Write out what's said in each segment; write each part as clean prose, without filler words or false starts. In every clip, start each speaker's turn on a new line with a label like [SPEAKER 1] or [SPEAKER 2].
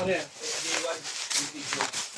[SPEAKER 1] Ano yan? J1 video.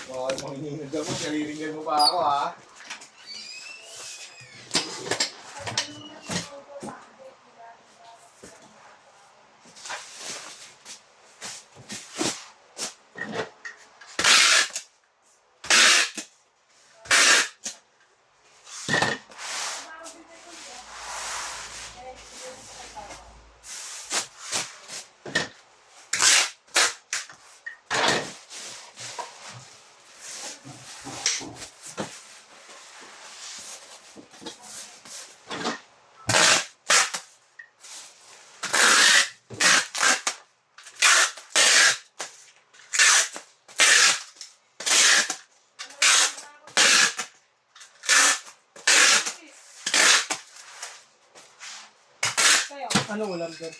[SPEAKER 2] Baka manginginig mo, naliringan mo pa ako ha.
[SPEAKER 1] Ano ulam doon?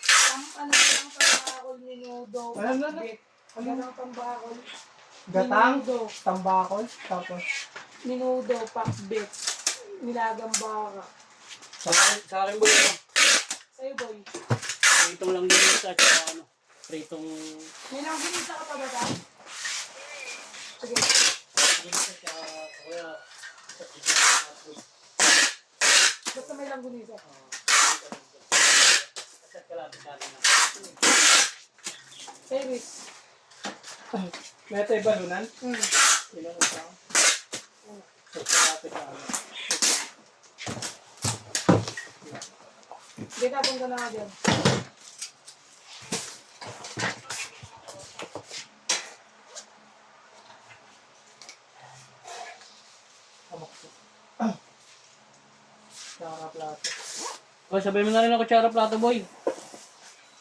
[SPEAKER 3] Ano lang tambakol, minudo,
[SPEAKER 1] Ano?
[SPEAKER 3] pakbit. Ano lang tambakol?
[SPEAKER 1] Gatang,
[SPEAKER 3] Minudo,
[SPEAKER 1] tambakol, tapos
[SPEAKER 3] minudo, pakbit, nilagang baka.
[SPEAKER 4] Sa akin boy,
[SPEAKER 3] Sa'yo, boy.
[SPEAKER 4] pritong lang din ito at saka ano, pritong
[SPEAKER 3] May nang ginisa ka pa ba ba? Sige.
[SPEAKER 4] ginisa sa kuya sa
[SPEAKER 3] Basta may langgunisa.
[SPEAKER 4] kalapit sa atin.
[SPEAKER 3] Service.
[SPEAKER 1] May tayo balunan? Ilang isa? So, kalapit na ano.
[SPEAKER 3] Hindi ka punta na nga dyan.
[SPEAKER 1] Kamakso. Tsaka plato.
[SPEAKER 4] O, sabay mo na rin ako kutsara plato, boy.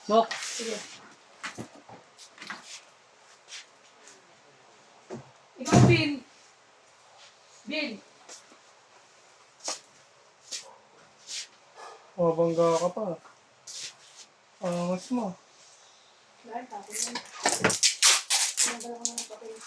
[SPEAKER 4] Bok.
[SPEAKER 3] Sige. Ikaw, Bill. Bill.
[SPEAKER 1] Bangga ka pa. Angas mo.
[SPEAKER 3] Dahil tapon mo. Pinagdala ko na ng papel.